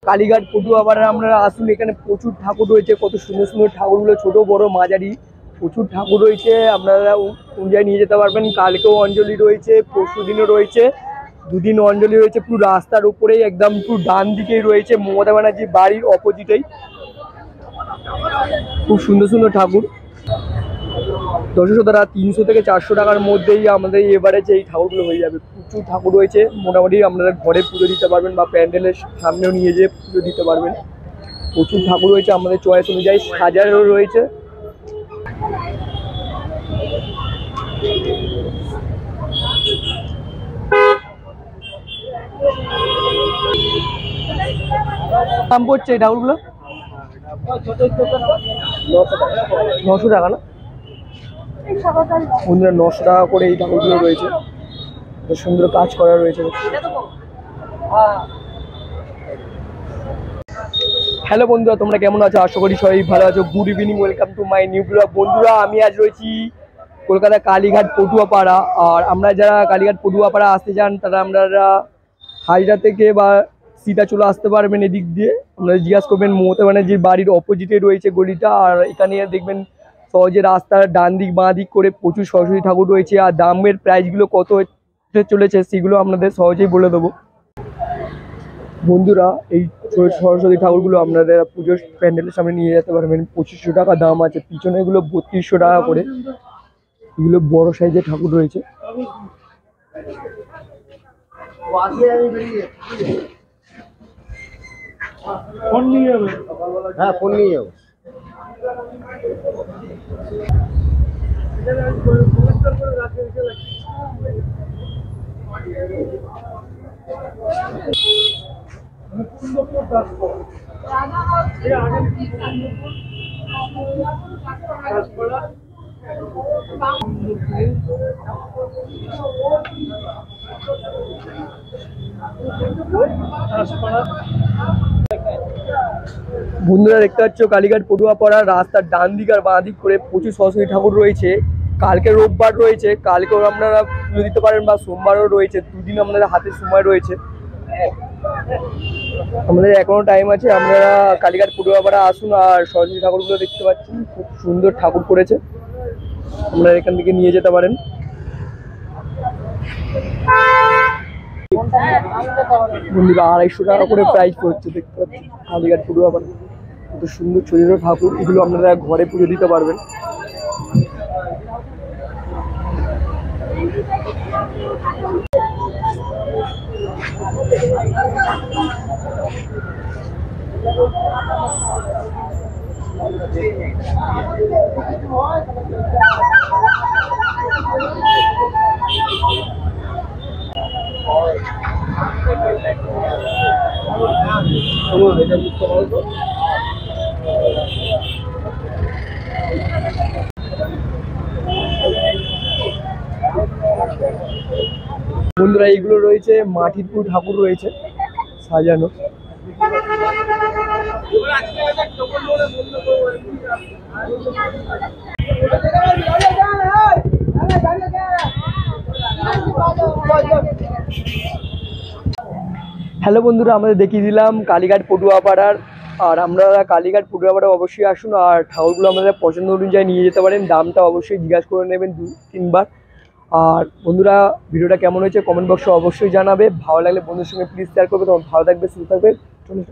কালীঘাট পটুয়াপাড়া আপনারা আসুন, এখানে প্রচুর ঠাকুর রয়েছে। কত সুন্দর সুন্দর ঠাকুরগুলো, ছোট বড় মাঝারি প্রচুর ঠাকুর রয়েছে। আপনারা অনুযায়ী নিয়ে যেতে পারবেন। কালকেও অঞ্জলি রয়েছে, পরশু দিনও রয়েছে, দুদিন অঞ্জলি রয়েছে। পুরো রাস্তার উপরেই একদম পুরো ডান দিকেই রয়েছে, মমতা ব্যানার্জির বাড়ির অপোজিটেই। খুব সুন্দর সুন্দর ঠাকুর। দর্শকরা 300 থেকে 400 টাকার মধ্যেই আমাদের এবারে যে এই ঠাকুরগুলো হয়ে যাবে। প্রচুর ঠাকুর রয়েছে, মোটামুটি আপনারা ঘরে পুজো দিতে পারবেন বা প্যান্ডেলের সামনেও নিয়ে যেয়ে পুজো দিতে পারবেন। প্রচুর ঠাকুর রয়েছে, আমাদের চয়েস অনুযায়ী সাজারও রয়েছে। দাম পড়ছে এই ঠাকুরগুলো 900 টাকা না বন্ধুরা? 900 টাকা করে এই ঠাকুরগুলো রয়েছে। সুন্দর কাজ করা রয়েছে। হ্যালো বন্ধুরা, তোমরা কেমন আছো? আশা করি সবাই ভালো আছো। Good evening, welcome to my new blog. বন্ধুরা, আমি আজ রয়েছি কলকাতা কালীঘাট পটুয়াপাড়া। আর আমরা যারা কালীঘাট পটুয়াপাড়া আসতে চান তারা আপনারা হাজরা থেকে বা সিধা চলে আসতে পারবেন এদিক দিয়ে। আপনারা জিজ্ঞাসা করবেন মমতা ব্যানার্জির বাড়ির অপোজিটে রয়েছে গলিটা। আর এখানে দেখবেন সহজে রাস্তার ডান দিক বাঁ দিক করে প্রচুর সরস্বতী ঠাকুর রয়েছে। আর দামের প্রাইসগুলো কত চলেছে সেগুলো আপনাদের সহজেই বলে দেবো। বন্ধুরা, এই সরস্বতী ঠাকুরগুলো আপনারা পুজোর প্যান্ডেলের সামনে নিয়ে যেতে পারবেন। 2500 টাকা দাম আছে। পিছনে এগুলো 3200 টাকা করে। এগুলো বড় সাইজের ঠাকুর রয়েছে। ফোন নিয়ে যাবে? হ্যাঁ, ফোন নিয়ে যাবো। বন্ধুরা, দেখতে পাচ্ছ কালীঘাট পটুয়াপাড়া রাস্তার ডান দিক আর বাঁ দিক করে প্রচুর সরস্বতী ঠাকুর রয়েছে। কালকে রোববার রয়েছে, কালকেও আপনারা পুজো দিতে পারেন বা সোমবারও রয়েছে। দুদিন আপনাদের হাতে সময় রয়েছে। আমাদের এখনো টাইম আছে। আপনারা কালীঘাট পটুয়াপাড়া আসুন আর সরস্বতী ঠাকুরগুলো দেখতে পাচ্ছেন, খুব সুন্দর ঠাকুর করেছে। আপনারা এখান থেকে নিয়ে যেতে পারেন। বন্ধুরা, 250 টাকা করে প্রাইস পড়ছে। দেখতে পাচ্ছি কালীঘাট পটুয়াপাড়া কত সুন্দর ছোট ছোট ঠাকুর। এগুলো আপনারা ঘরে পুজো দিতে পারবেন। বন্ধুরা, এইগুলো রয়েছে মাটির পুরো ঠাকুর রয়েছে সাজানো। হ্যালো বন্ধুরা, আমাদের দেখিয়ে দিলাম কালীঘাট পটুয়াপাড়ার। আর আমরা কালীঘাট পটুয়াপাড়া অবশ্যই আসুন আর ঠাকুরগুলো আমাদের পছন্দ অনুযায়ী নিয়ে যেতে পারেন। দামটা অবশ্যই জিজ্ঞাসা করে নেবেন 2-3 বার। আর বন্ধুরা, ভিডিওটা কেমন হয়েছে কমেন্ট বক্সে অবশ্যই জানাবে। ভালো লাগলে বন্ধুদের সঙ্গে প্লিজ শেয়ার করবে। তোমার ভালো থাকবে, সুস্থ থাকবে। চলে